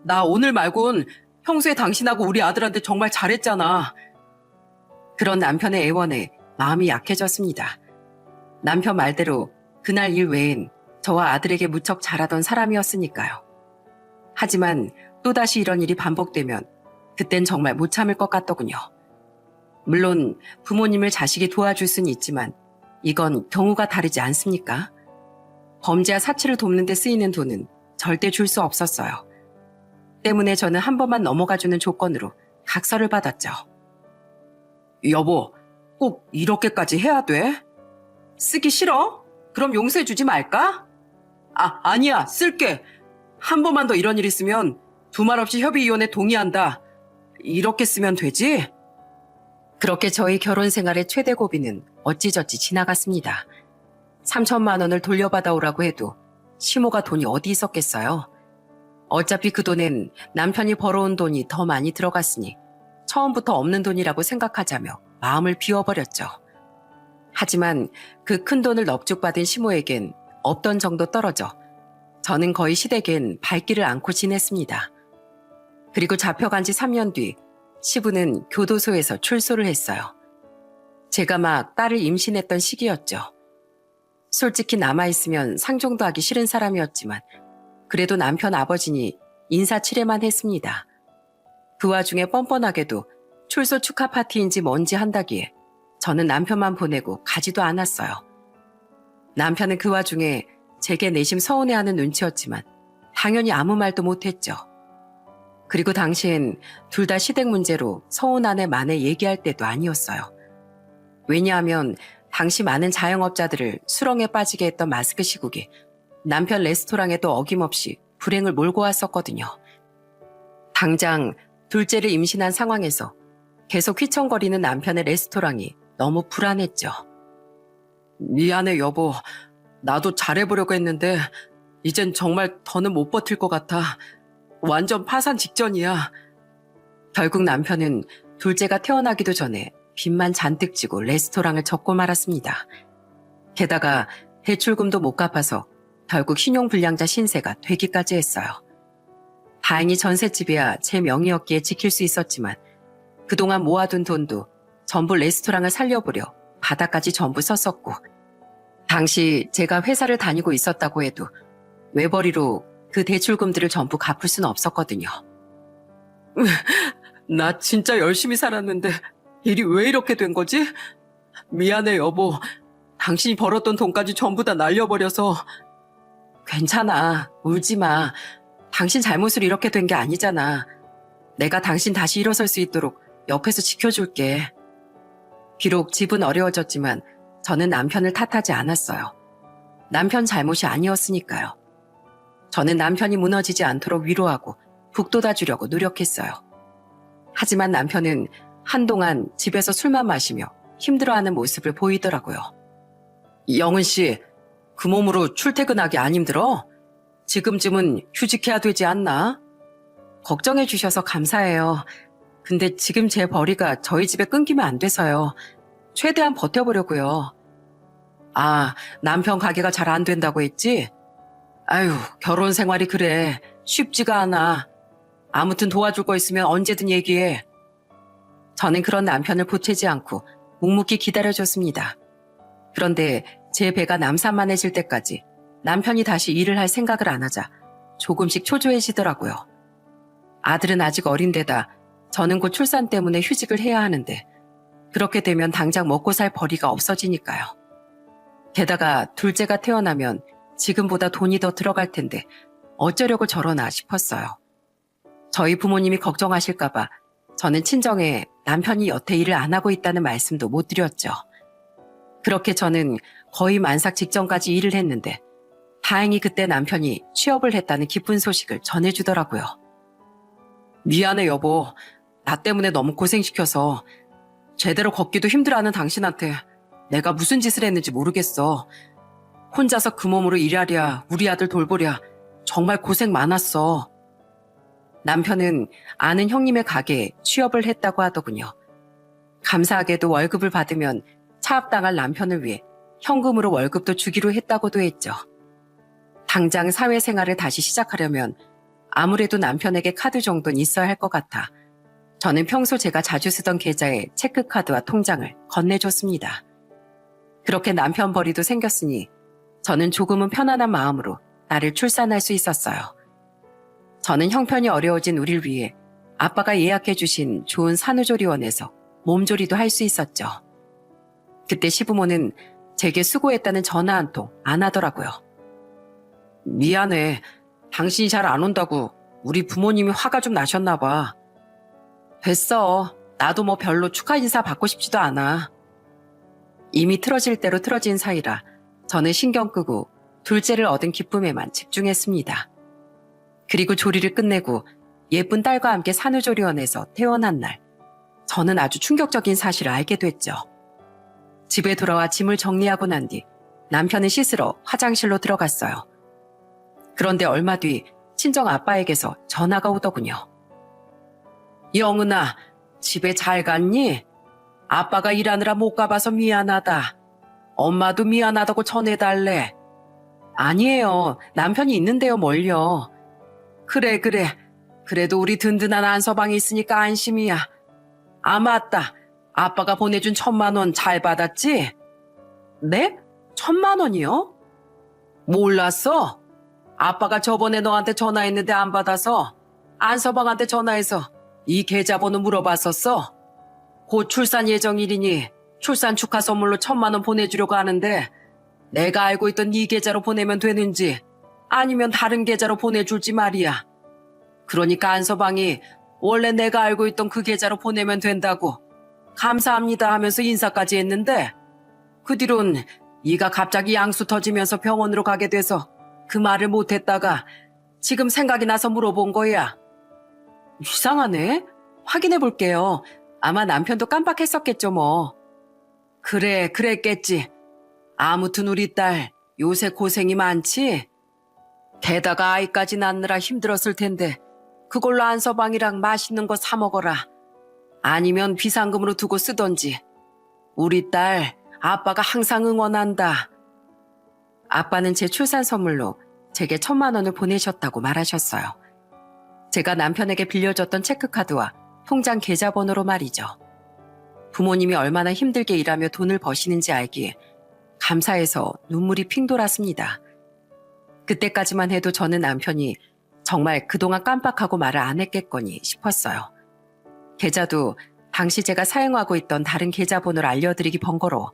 나 오늘 말곤 평소에 당신하고 우리 아들한테 정말 잘했잖아. 그런 남편의 애원에 마음이 약해졌습니다. 남편 말대로 그날 일 외엔 저와 아들에게 무척 잘하던 사람이었으니까요. 하지만 또다시 이런 일이 반복되면 그땐 정말 못 참을 것 같더군요. 물론 부모님을 자식이 도와줄 수는 있지만 이건 경우가 다르지 않습니까? 범죄와 사치를 돕는 데 쓰이는 돈은 절대 줄 수 없었어요. 때문에 저는 한 번만 넘어가주는 조건으로 각서를 받았죠. 여보, 꼭 이렇게까지 해야 돼? 쓰기 싫어? 그럼 용서해주지 말까? 아니야, 쓸게. 한 번만 더 이런 일 있으면 두말 없이 협의이혼에 동의한다. 이렇게 쓰면 되지? 그렇게 저희 결혼 생활의 최대 고비는 어찌저찌 지나갔습니다. 3천만 원을 돌려받아오라고 해도 시모가 돈이 어디 있었겠어요? 어차피 그 돈엔 남편이 벌어온 돈이 더 많이 들어갔으니 처음부터 없는 돈이라고 생각하자며 마음을 비워버렸죠. 하지만 그 큰 돈을 넙죽받은 시모에겐 없던 정도 떨어져 저는 거의 시댁엔 발길을 않고 지냈습니다. 그리고 잡혀간 지 3년 뒤 시부는 교도소에서 출소를 했어요. 제가 막 딸을 임신했던 시기였죠. 솔직히 남아있으면 상종도 하기 싫은 사람이었지만 그래도 남편 아버지니 인사치레만 했습니다. 그 와중에 뻔뻔하게도 출소 축하 파티인지 뭔지 한다기에 저는 남편만 보내고 가지도 않았어요. 남편은 그 와중에 제게 내심 서운해하는 눈치였지만 당연히 아무 말도 못했죠. 그리고 당시엔 둘 다 시댁 문제로 서운 아내 만에 얘기할 때도 아니었어요. 왜냐하면 당시 많은 자영업자들을 수렁에 빠지게 했던 마스크 시국에 남편 레스토랑에도 어김없이 불행을 몰고 왔었거든요. 당장 둘째를 임신한 상황에서 계속 휘청거리는 남편의 레스토랑이 너무 불안했죠. 미안해 여보. 나도 잘해보려고 했는데 이젠 정말 더는 못 버틸 것 같아. 완전 파산 직전이야. 결국 남편은 둘째가 태어나기도 전에 빚만 잔뜩 지고 레스토랑을 접고 말았습니다. 게다가 대출금도 못 갚아서 결국 신용불량자 신세가 되기까지 했어요. 다행히 전셋집이야 제 명의였기에 지킬 수 있었지만 그동안 모아둔 돈도 전부 레스토랑을 살려보려 바닥까지 전부 썼었고 당시 제가 회사를 다니고 있었다고 해도 외벌이로 그 대출금들을 전부 갚을 수는 없었거든요. 나 진짜 열심히 살았는데 일이 왜 이렇게 된 거지? 미안해 여보. 당신이 벌었던 돈까지 전부 다 날려버려서. 괜찮아. 울지 마. 당신 잘못으로 이렇게 된 게 아니잖아. 내가 당신 다시 일어설 수 있도록 옆에서 지켜줄게. 비록 집은 어려워졌지만 저는 남편을 탓하지 않았어요. 남편 잘못이 아니었으니까요. 저는 남편이 무너지지 않도록 위로하고 북돋아주려고 노력했어요. 하지만 남편은 한동안 집에서 술만 마시며 힘들어하는 모습을 보이더라고요. 영은 씨, 그 몸으로 출퇴근하기 안 힘들어? 지금쯤은 휴직해야 되지 않나? 걱정해 주셔서 감사해요. 근데 지금 제 벌이가 저희 집에 끊기면 안 돼서요. 최대한 버텨보려고요. 아, 남편 가게가 잘 안 된다고 했지? 아유, 결혼 생활이 그래. 쉽지가 않아. 아무튼 도와줄 거 있으면 언제든 얘기해. 저는 그런 남편을 보채지 않고 묵묵히 기다려줬습니다. 그런데 제 배가 남산만해질 때까지 남편이 다시 일을 할 생각을 안 하자 조금씩 초조해지더라고요. 아들은 아직 어린데다 저는 곧 출산 때문에 휴직을 해야 하는데 그렇게 되면 당장 먹고 살 벌이가 없어지니까요. 게다가 둘째가 태어나면 지금보다 돈이 더 들어갈 텐데 어쩌려고 저러나 싶었어요. 저희 부모님이 걱정하실까봐 저는 친정에 남편이 여태 일을 안 하고 있다는 말씀도 못 드렸죠. 그렇게 저는 거의 만삭 직전까지 일을 했는데 다행히 그때 남편이 취업을 했다는 기쁜 소식을 전해주더라고요. 미안해 여보. 나 때문에 너무 고생시켜서 제대로 걷기도 힘들어하는 당신한테 내가 무슨 짓을 했는지 모르겠어. 혼자서 그 몸으로 일하랴 우리 아들 돌보랴 정말 고생 많았어. 남편은 아는 형님의 가게에 취업을 했다고 하더군요. 감사하게도 월급을 받으면 차압당할 남편을 위해 현금으로 월급도 주기로 했다고도 했죠. 당장 사회생활을 다시 시작하려면 아무래도 남편에게 카드 정도는 있어야 할 것 같아 저는 평소 제가 자주 쓰던 계좌에 체크카드와 통장을 건네줬습니다. 그렇게 남편 벌이도 생겼으니 저는 조금은 편안한 마음으로 나를 출산할 수 있었어요. 저는 형편이 어려워진 우리를 위해 아빠가 예약해 주신 좋은 산후조리원에서 몸조리도 할 수 있었죠. 그때 시부모는 제게 수고했다는 전화 한 통 안 하더라고요. 미안해. 당신이 잘 안 온다고 우리 부모님이 화가 좀 나셨나 봐. 됐어. 나도 뭐 별로 축하 인사 받고 싶지도 않아. 이미 틀어질 대로 틀어진 사이라 저는 신경 끄고 둘째를 얻은 기쁨에만 집중했습니다. 그리고 조리를 끝내고 예쁜 딸과 함께 산후조리원에서 퇴원한 날, 저는 아주 충격적인 사실을 알게 됐죠. 집에 돌아와 짐을 정리하고 난 뒤 남편은 씻으러 화장실로 들어갔어요. 그런데 얼마 뒤 친정 아빠에게서 전화가 오더군요. 영은아, 집에 잘 갔니? 아빠가 일하느라 못 가봐서 미안하다. 엄마도 미안하다고 전해달래. 아니에요. 남편이 있는데요, 뭘요. 그래. 그래도 우리 든든한 안서방이 있으니까 안심이야. 아, 맞다. 아빠가 보내준 1,000만 원 잘 받았지? 네? 1,000만 원이요? 몰랐어? 아빠가 저번에 너한테 전화했는데 안 받아서 안서방한테 전화해서 이 계좌번호 물어봤었어. 곧 출산 예정일이니 출산 축하 선물로 1,000만 원 보내주려고 하는데 내가 알고 있던 이 계좌로 보내면 되는지 아니면 다른 계좌로 보내줄지 말이야. 그러니까 안서방이 원래 내가 알고 있던 그 계좌로 보내면 된다고 감사합니다 하면서 인사까지 했는데 그 뒤론 네가 갑자기 양수 터지면서 병원으로 가게 돼서 그 말을 못했다가 지금 생각이 나서 물어본 거야. 이상하네. 확인해 볼게요. 아마 남편도 깜빡했었겠죠 뭐. 그래, 그랬겠지. 아무튼 우리 딸 요새 고생이 많지? 게다가 아이까지 낳느라 힘들었을 텐데 그걸로 안서방이랑 맛있는 거 사 먹어라. 아니면 비상금으로 두고 쓰던지. 우리 딸 아빠가 항상 응원한다. 아빠는 제 출산 선물로 제게 1,000만 원을 보내셨다고 말하셨어요. 제가 남편에게 빌려줬던 체크카드와 통장 계좌번호로 말이죠. 부모님이 얼마나 힘들게 일하며 돈을 버시는지 알기에 감사해서 눈물이 핑 돌았습니다. 그때까지만 해도 저는 남편이 정말 그동안 깜빡하고 말을 안 했겠거니 싶었어요. 계좌도 당시 제가 사용하고 있던 다른 계좌번호를 알려드리기 번거로워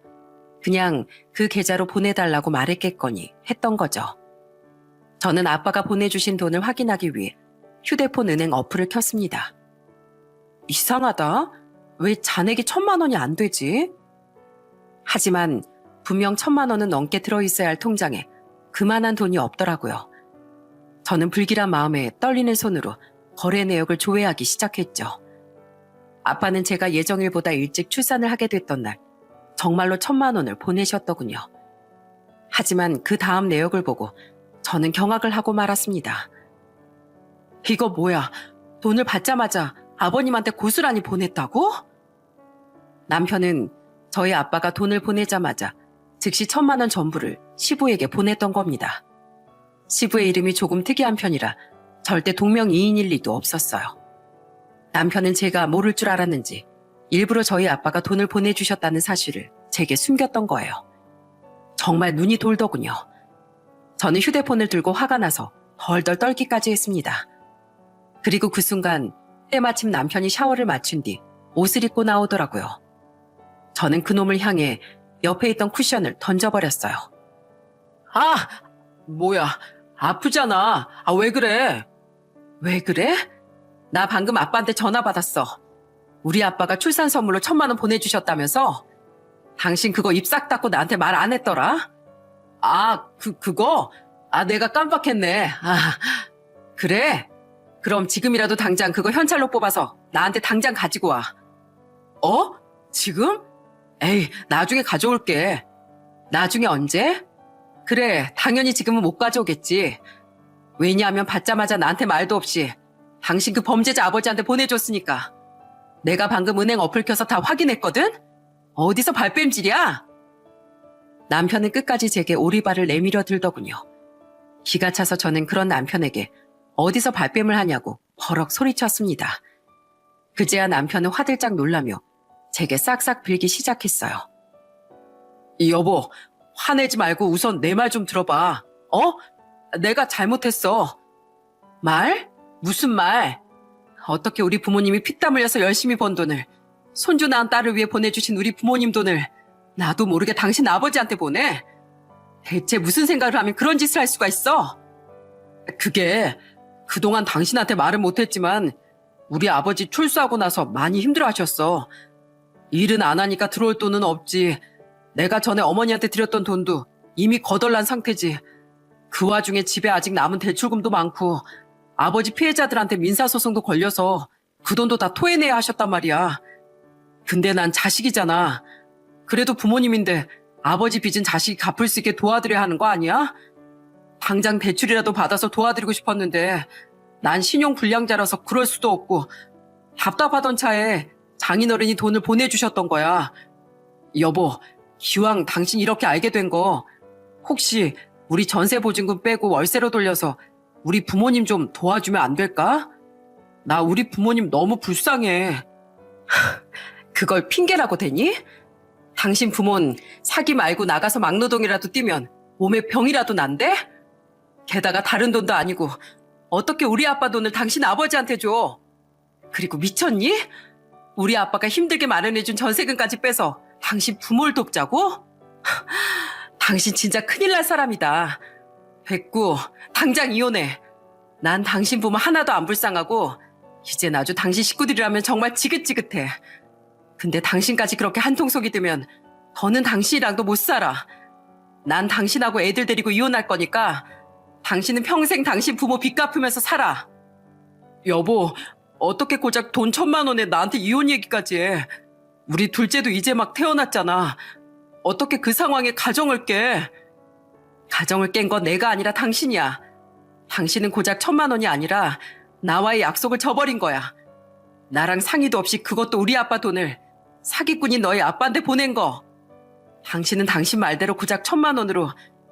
그냥 그 계좌로 보내달라고 말했겠거니 했던 거죠. 저는 아빠가 보내주신 돈을 확인하기 위해 휴대폰 은행 어플을 켰습니다. 이상하다. 왜 잔액이 1,000만 원이 안 되지? 하지만 분명 1,000만 원은 넘게 들어있어야 할 통장에 그만한 돈이 없더라고요. 저는 불길한 마음에 떨리는 손으로 거래 내역을 조회하기 시작했죠. 아빠는 제가 예정일보다 일찍 출산을 하게 됐던 날 정말로 1,000만 원을 보내셨더군요. 하지만 그 다음 내역을 보고 저는 경악을 하고 말았습니다. 이거 뭐야? 돈을 받자마자 아버님한테 고스란히 보냈다고? 남편은 저희 아빠가 돈을 보내자마자 즉시 1,000만 원 전부를 시부에게 보냈던 겁니다. 시부의 이름이 조금 특이한 편이라 절대 동명이인일 리도 없었어요. 남편은 제가 모를 줄 알았는지 일부러 저희 아빠가 돈을 보내주셨다는 사실을 제게 숨겼던 거예요. 정말 눈이 돌더군요. 저는 휴대폰을 들고 화가 나서 덜덜 떨기까지 했습니다. 그리고 그 순간 때마침 남편이 샤워를 마친 뒤 옷을 입고 나오더라고요. 저는 그놈을 향해 옆에 있던 쿠션을 던져버렸어요. 아! 뭐야? 아프잖아. 아, 왜 그래? 왜 그래? 나 방금 아빠한테 전화 받았어. 우리 아빠가 출산 선물로 1,000만 원 보내주셨다면서? 당신 그거 입 싹 닫고 나한테 말 안 했더라? 아, 그거? 아, 내가 깜빡했네. 아, 그래? 그럼 지금이라도 당장 그거 현찰로 뽑아서 나한테 당장 가지고 와. 어? 지금? 에이, 나중에 가져올게. 나중에 언제? 그래, 당연히 지금은 못 가져오겠지. 왜냐하면 받자마자 나한테 말도 없이 당신 그 범죄자 아버지한테 보내줬으니까. 내가 방금 은행 어플 켜서 다 확인했거든? 어디서 발뺌질이야? 남편은 끝까지 제게 오리발을 내밀어 들더군요. 기가 차서 저는 그런 남편에게 어디서 발뺌을 하냐고 버럭 소리쳤습니다. 그제야 남편은 화들짝 놀라며 제게 싹싹 빌기 시작했어요. 여보, 화내지 말고 우선 내 말 좀 들어봐. 어? 내가 잘못했어. 말? 무슨 말? 어떻게 우리 부모님이 피땀 흘려서 열심히 번 돈을, 손주 낳은 딸을 위해 보내주신 우리 부모님 돈을 나도 모르게 당신 아버지한테 보내? 대체 무슨 생각을 하면 그런 짓을 할 수가 있어? 그게 그동안 당신한테 말은 못했지만 우리 아버지 출소하고 나서 많이 힘들어하셨어. 일은 안 하니까 들어올 돈은 없지. 내가 전에 어머니한테 드렸던 돈도 이미 거덜난 상태지. 그 와중에 집에 아직 남은 대출금도 많고 아버지 피해자들한테 민사소송도 걸려서 그 돈도 다 토해내야 하셨단 말이야. 근데 난 자식이잖아. 그래도 부모님인데 아버지 빚은 자식이 갚을 수 있게 도와드려야 하는 거 아니야? 당장 대출이라도 받아서 도와드리고 싶었는데 난 신용불량자라서 그럴 수도 없고 답답하던 차에 장인어른이 돈을 보내주셨던 거야. 여보, 기왕 당신 이렇게 알게 된 거 혹시 우리 전세보증금 빼고 월세로 돌려서 우리 부모님 좀 도와주면 안 될까? 나 우리 부모님 너무 불쌍해. 그걸 핑계라고 되니? 당신 부모는 사기 말고 나가서 막노동이라도 뛰면 몸에 병이라도 난대? 게다가 다른 돈도 아니고 어떻게 우리 아빠 돈을 당신 아버지한테 줘? 그리고 미쳤니? 우리 아빠가 힘들게 마련해준 전세금까지 빼서 당신 부모를 돕자고? 당신 진짜 큰일 날 사람이다. 됐고, 당장 이혼해. 난 당신 부모 하나도 안 불쌍하고 이젠 아주 당신 식구들이라면 정말 지긋지긋해. 근데 당신까지 그렇게 한통속이 되면 더는 당신이랑도 못 살아. 난 당신하고 애들 데리고 이혼할 거니까 당신은 평생 당신 부모 빚 갚으면서 살아. 여보, 어떻게 고작 돈 1,000만 원에 나한테 이혼 얘기까지 해. 우리 둘째도 이제 막 태어났잖아. 어떻게 그 상황에 가정을 깨. 가정을 깬 건 내가 아니라 당신이야. 당신은 고작 1,000만 원이 아니라 나와의 약속을 저버린 거야. 나랑 상의도 없이 그것도 우리 아빠 돈을 사기꾼인 너희 아빠한테 보낸 거. 당신은 당신 말대로 고작 1,000만 원으로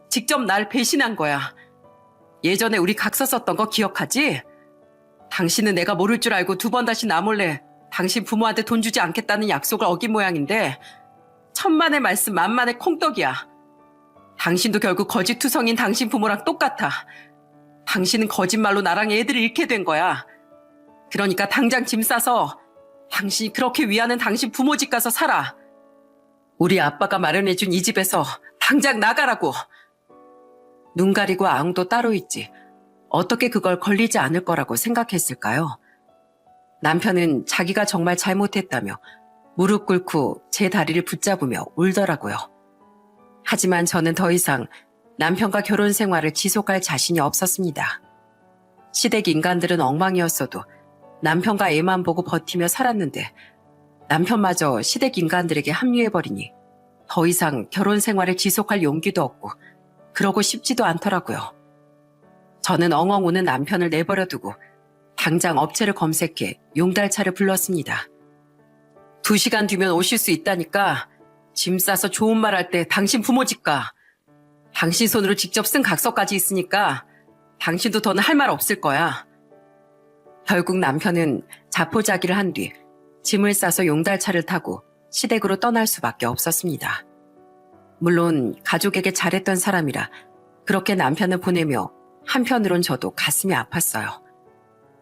직접 날 배신한 거야. 예전에 우리 각서 썼던 거 기억하지? 당신은 내가 모를 줄 알고 2번 다시 나 몰래 당신 부모한테 돈 주지 않겠다는 약속을 어긴 모양인데 천만의 말씀 만만의 콩떡이야. 당신도 결국 거짓투성인 당신 부모랑 똑같아. 당신은 거짓말로 나랑 애들을 잃게 된 거야. 그러니까 당장 짐 싸서 당신이 그렇게 위하는 당신 부모 집 가서 살아. 우리 아빠가 마련해준 이 집에서 당장 나가라고. 눈 가리고 아웅도 따로 있지. 어떻게 그걸 걸리지 않을 거라고 생각했을까요? 남편은 자기가 정말 잘못했다며 무릎 꿇고 제 다리를 붙잡으며 울더라고요. 하지만 저는 더 이상 남편과 결혼 생활을 지속할 자신이 없었습니다. 시댁 인간들은 엉망이었어도 남편과 애만 보고 버티며 살았는데 남편마저 시댁 인간들에게 합류해버리니 더 이상 결혼 생활을 지속할 용기도 없고 그러고 싶지도 않더라고요. 저는 엉엉 우는 남편을 내버려두고 당장 업체를 검색해 용달차를 불렀습니다. 2시간 뒤면 오실 수 있다니까 짐 싸서 좋은 말 할 때 당신 부모 집 가. 당신 손으로 직접 쓴 각서까지 있으니까 당신도 더는 할 말 없을 거야. 결국 남편은 자포자기를 한 뒤 짐을 싸서 용달차를 타고 시댁으로 떠날 수밖에 없었습니다. 물론 가족에게 잘했던 사람이라 그렇게 남편을 보내며 한편으론 저도 가슴이 아팠어요.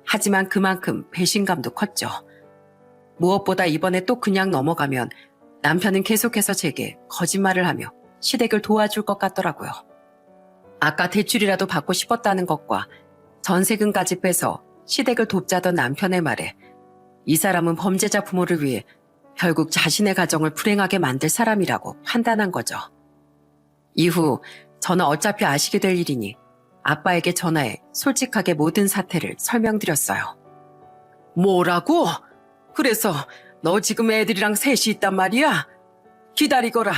하지만 그만큼 배신감도 컸죠. 무엇보다 이번에 또 그냥 넘어가면 남편은 계속해서 제게 거짓말을 하며 시댁을 도와줄 것 같더라고요. 아까 대출이라도 받고 싶었다는 것과 전세금까지 빼서 시댁을 돕자던 남편의 말에 이 사람은 범죄자 부모를 위해 결국 자신의 가정을 불행하게 만들 사람이라고 판단한 거죠. 이후 저는 어차피 아시게 될 일이니 아빠에게 전화해 솔직하게 모든 사태를 설명드렸어요. 뭐라고? 그래서 너 지금 애들이랑 셋이 있단 말이야? 기다리거라.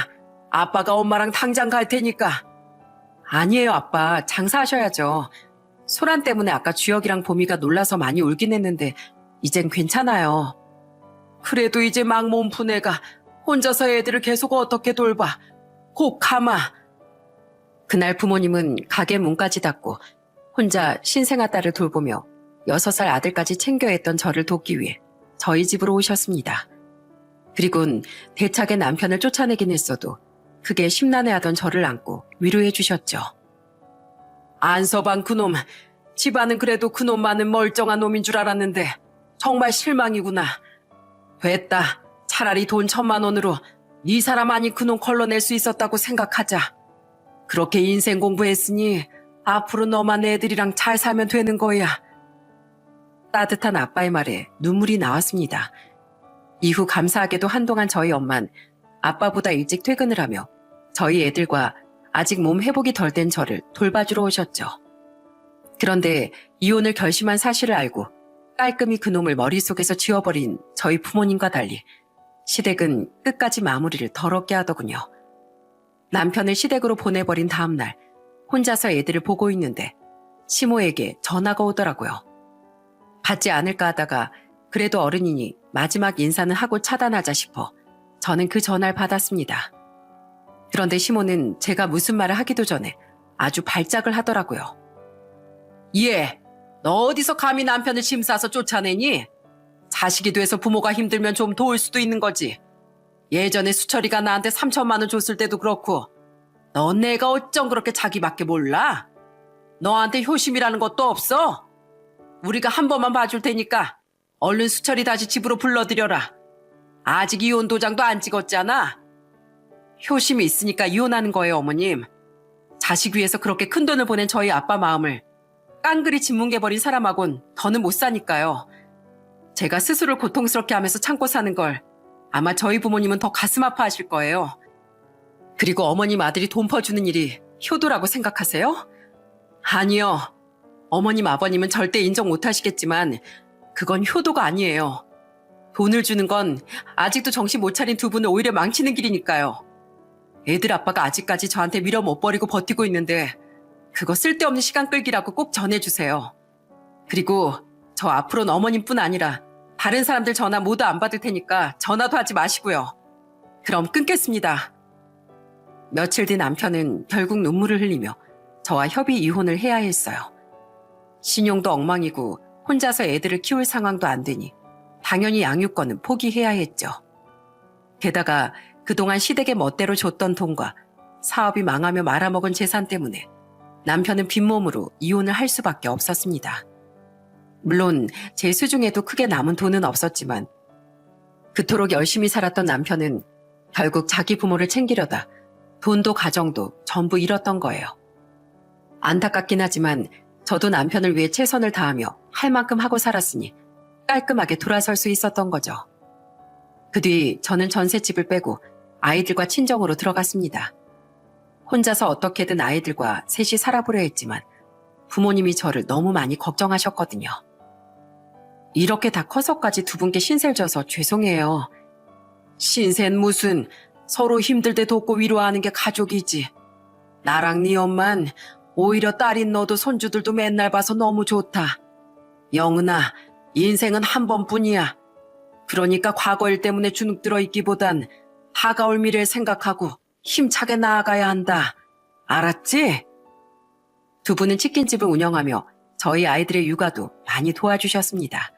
아빠가 엄마랑 당장 갈 테니까. 아니에요, 아빠. 장사하셔야죠. 소란 때문에 아까 주혁이랑 보미가 놀라서 많이 울긴 했는데 이젠 괜찮아요. 그래도 이제 막 몸푼 애가 혼자서 애들을 계속 어떻게 돌봐. 곧 가마. 그날 부모님은 가게 문까지 닫고 혼자 신생아 딸을 돌보며 6살 아들까지 챙겨야 했던 저를 돕기 위해 저희 집으로 오셨습니다. 그리곤 대차게 남편을 쫓아내긴 했어도 그게 심란해하던 저를 안고 위로해 주셨죠. 안서방 그놈, 집안은 그래도 그놈만은 멀쩡한 놈인 줄 알았는데 정말 실망이구나. 됐다. 차라리 돈 1,000만 원으로 네 사람 아닌 그놈 걸러낼 수 있었다고 생각하자. 그렇게 인생 공부했으니 앞으로 너만 애들이랑 잘 살면 되는 거야. 따뜻한 아빠의 말에 눈물이 나왔습니다. 이후 감사하게도 한동안 저희 엄만 아빠보다 일찍 퇴근을 하며 저희 애들과 아직 몸 회복이 덜 된 저를 돌봐주러 오셨죠. 그런데 이혼을 결심한 사실을 알고 깔끔히 그놈을 머릿속에서 지워버린 저희 부모님과 달리 시댁은 끝까지 마무리를 더럽게 하더군요. 남편을 시댁으로 보내버린 다음날 혼자서 애들을 보고 있는데 시모에게 전화가 오더라고요. 받지 않을까 하다가 그래도 어른이니 마지막 인사는 하고 차단하자 싶어 저는 그 전화를 받았습니다. 그런데 시모는 제가 무슨 말을 하기도 전에 아주 발작을 하더라고요. 너 어디서 감히 남편을 짐 싸서 쫓아내니? 자식이 돼서 부모가 힘들면 좀 도울 수도 있는 거지. 예전에 수철이가 나한테 3천만 원 줬을 때도 그렇고 넌 내가 어쩜 그렇게 자기밖에 몰라? 너한테 효심이라는 것도 없어? 우리가 한 번만 봐줄 테니까 얼른 수철이 다시 집으로 불러들여라. 아직 이혼 도장도 안 찍었잖아. 효심이 있으니까 이혼하는 거예요, 어머님. 자식 위해서 그렇게 큰 돈을 보낸 저희 아빠 마음을 깡그리 짓뭉개버린 사람하곤 더는 못 사니까요. 제가 스스로를 고통스럽게 하면서 참고 사는 걸 아마 저희 부모님은 더 가슴 아파하실 거예요. 그리고 어머님 아들이 돈 퍼주는 일이 효도라고 생각하세요? 아니요. 어머님 아버님은 절대 인정 못 하시겠지만 그건 효도가 아니에요. 돈을 주는 건 아직도 정신 못 차린 두 분을 오히려 망치는 길이니까요. 애들 아빠가 아직까지 저한테 밀어 못 버리고 버티고 있는데 그거 쓸데없는 시간 끌기라고 꼭 전해주세요. 그리고 저 앞으로는 어머님뿐 아니라 다른 사람들 전화 모두 안 받을 테니까 전화도 하지 마시고요. 그럼 끊겠습니다. 며칠 뒤 남편은 결국 눈물을 흘리며 저와 협의 이혼을 해야 했어요. 신용도 엉망이고 혼자서 애들을 키울 상황도 안 되니 당연히 양육권은 포기해야 했죠. 게다가 그동안 시댁의 멋대로 줬던 돈과 사업이 망하며 말아먹은 재산 때문에 남편은 빈몸으로 이혼을 할 수밖에 없었습니다. 물론 제 수중에도 크게 남은 돈은 없었지만 그토록 열심히 살았던 남편은 결국 자기 부모를 챙기려다 돈도 가정도 전부 잃었던 거예요. 안타깝긴 하지만 저도 남편을 위해 최선을 다하며 할 만큼 하고 살았으니 깔끔하게 돌아설 수 있었던 거죠. 그 뒤 저는 전셋집을 빼고 아이들과 친정으로 들어갔습니다. 혼자서 어떻게든 아이들과 셋이 살아보려 했지만 부모님이 저를 너무 많이 걱정하셨거든요. 이렇게 다 커서까지 두 분께 신세를 져서 죄송해요. 신세는 무슨, 서로 힘들 때 돕고 위로하는 게 가족이지. 나랑 네 엄만 오히려 딸인 너도 손주들도 맨날 봐서 너무 좋다. 영은아, 인생은 한 번뿐이야. 그러니까 과거 일 때문에 주눅들어 있기보단 다가올 미래를 생각하고 힘차게 나아가야 한다. 알았지? 두 분은 치킨집을 운영하며 저희 아이들의 육아도 많이 도와주셨습니다.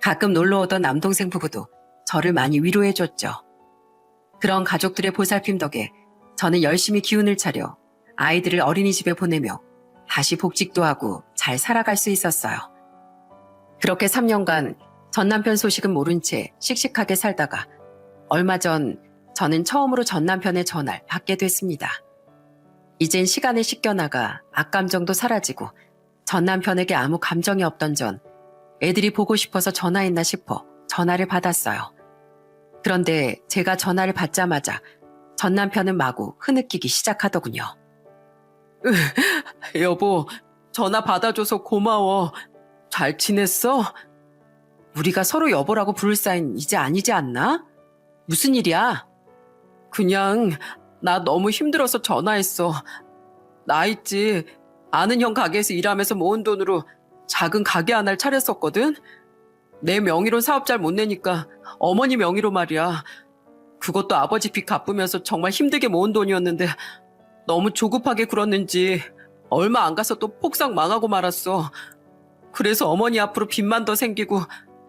가끔 놀러오던 남동생 부부도 저를 많이 위로해줬죠. 그런 가족들의 보살핌 덕에 저는 열심히 기운을 차려 아이들을 어린이집에 보내며 다시 복직도 하고 잘 살아갈 수 있었어요. 그렇게 3년간 전 남편 소식은 모른 채 씩씩하게 살다가 얼마 전 저는 처음으로 전 남편의 전화를 받게 됐습니다. 이젠 시간에 씻겨나가 악감정도 사라지고 전 남편에게 아무 감정이 없던 전 애들이 보고 싶어서 전화했나 싶어 전화를 받았어요. 그런데 제가 전화를 받자마자 전 남편은 마구 흐느끼기 시작하더군요. 여보, 전화 받아줘서 고마워. 잘 지냈어? 우리가 서로 여보라고 부를 사이는 이제 아니지 않나? 무슨 일이야? 그냥 나 너무 힘들어서 전화했어. 나 있지. 아는 형 가게에서 일하면서 모은 돈으로 작은 가게 하나를 차렸었거든? 내 명의로 사업 잘 못 내니까 어머니 명의로 말이야. 그것도 아버지 빚 갚으면서 정말 힘들게 모은 돈이었는데 너무 조급하게 굴었는지 얼마 안 가서 또 폭삭 망하고 말았어. 그래서 어머니 앞으로 빚만 더 생기고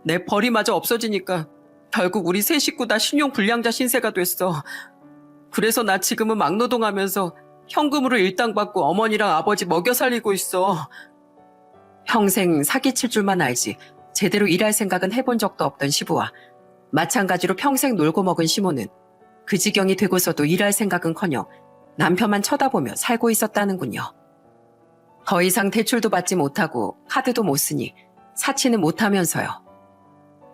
내 벌이마저 없어지니까 결국 우리 세 식구 다 신용 불량자 신세가 됐어. 그래서 나 지금은 막노동하면서 현금으로 일당 받고 어머니랑 아버지 먹여 살리고 있어. 평생 사기칠 줄만 알지 제대로 일할 생각은 해본 적도 없던 시부와 마찬가지로 평생 놀고 먹은 시모는 그 지경이 되고서도 일할 생각은커녕 남편만 쳐다보며 살고 있었다는군요. 더 이상 대출도 받지 못하고 카드도 못 쓰니 사치는 못하면서요.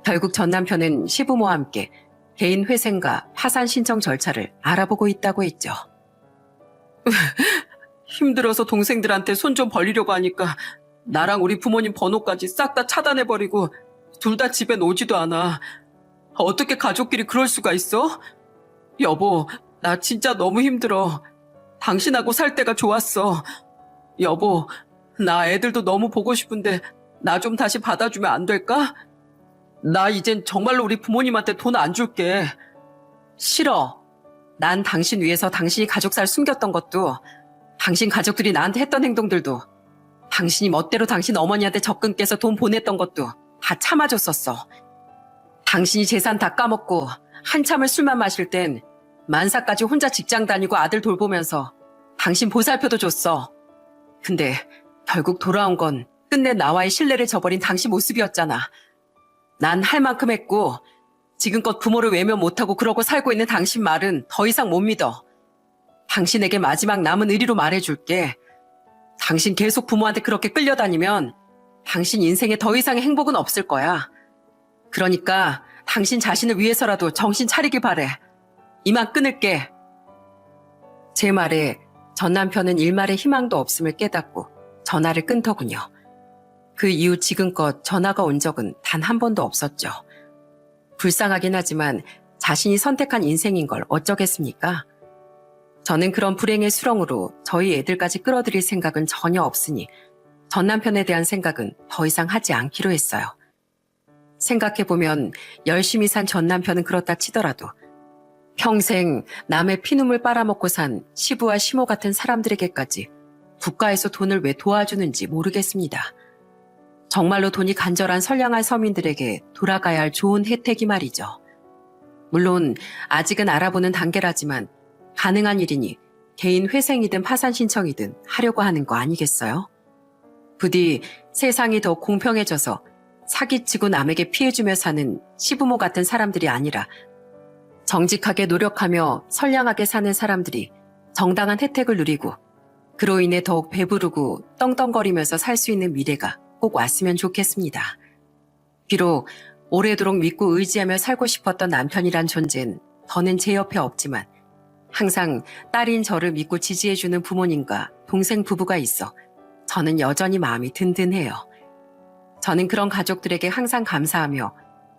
결국 전 남편은 시부모와 함께 개인 회생과 파산 신청 절차를 알아보고 있다고 했죠. 힘들어서 동생들한테 손 좀 벌리려고 하니까 나랑 우리 부모님 번호까지 싹 다 차단해버리고 둘 다 집엔 오지도 않아. 어떻게 가족끼리 그럴 수가 있어? 여보, 나 진짜 너무 힘들어. 당신하고 살 때가 좋았어. 여보, 나 애들도 너무 보고 싶은데 나 좀 다시 받아주면 안 될까? 나 이젠 정말로 우리 부모님한테 돈 안 줄게. 싫어. 난 당신 위해서 당신이 가족살 숨겼던 것도 당신 가족들이 나한테 했던 행동들도 당신이 멋대로 당신 어머니한테 적금 깨서 돈 보냈던 것도 다 참아줬었어. 당신이 재산 다 까먹고 한참을 술만 마실 땐 만사까지 혼자 직장 다니고 아들 돌보면서 당신 보살펴도 줬어. 근데 결국 돌아온 건 끝내 나와의 신뢰를 저버린 당신 모습이었잖아. 난 할 만큼 했고 지금껏 부모를 외면 못하고 그러고 살고 있는 당신 말은 더 이상 못 믿어. 당신에게 마지막 남은 의리로 말해줄게. 당신 계속 부모한테 그렇게 끌려다니면 당신 인생에 더 이상의 행복은 없을 거야. 그러니까 당신 자신을 위해서라도 정신 차리길 바래. 이만 끊을게. 제 말에 전 남편은 일말의 희망도 없음을 깨닫고 전화를 끊더군요. 그 이후 지금껏 전화가 온 적은 단 한 번도 없었죠. 불쌍하긴 하지만 자신이 선택한 인생인 걸 어쩌겠습니까? 저는 그런 불행의 수렁으로 저희 애들까지 끌어들일 생각은 전혀 없으니 전 남편에 대한 생각은 더 이상 하지 않기로 했어요. 생각해보면 열심히 산 전 남편은 그렇다 치더라도 평생 남의 피눈물 빨아먹고 산 시부와 시모 같은 사람들에게까지 국가에서 돈을 왜 도와주는지 모르겠습니다. 정말로 돈이 간절한 선량한 서민들에게 돌아가야 할 좋은 혜택이 말이죠. 물론 아직은 알아보는 단계라지만 가능한 일이니 개인 회생이든 파산 신청이든 하려고 하는 거 아니겠어요? 부디 세상이 더 공평해져서 사기치고 남에게 피해주며 사는 시부모 같은 사람들이 아니라 정직하게 노력하며 선량하게 사는 사람들이 정당한 혜택을 누리고 그로 인해 더욱 배부르고 떵떵거리면서 살 수 있는 미래가 꼭 왔으면 좋겠습니다. 비록 오래도록 믿고 의지하며 살고 싶었던 남편이란 존재는 더는 제 옆에 없지만 항상 딸인 저를 믿고 지지해주는 부모님과 동생 부부가 있어 저는 여전히 마음이 든든해요. 저는 그런 가족들에게 항상 감사하며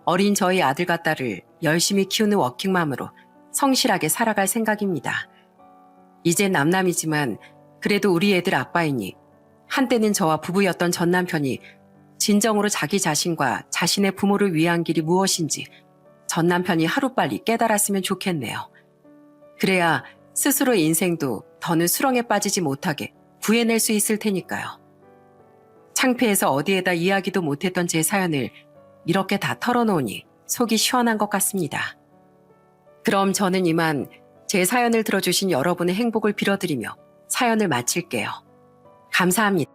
어린 저희 아들과 딸을 열심히 키우는 워킹맘으로 성실하게 살아갈 생각입니다. 이젠 남남이지만 그래도 우리 애들 아빠이니 한때는 저와 부부였던 전 남편이 진정으로 자기 자신과 자신의 부모를 위한 길이 무엇인지 전 남편이 하루빨리 깨달았으면 좋겠네요. 그래야 스스로의 인생도 더는 수렁에 빠지지 못하게 구해낼 수 있을 테니까요. 창피해서 어디에다 이야기도 못했던 제 사연을 이렇게 다 털어놓으니 속이 시원한 것 같습니다. 그럼 저는 이만 제 사연을 들어주신 여러분의 행복을 빌어드리며 사연을 마칠게요. 감사합니다.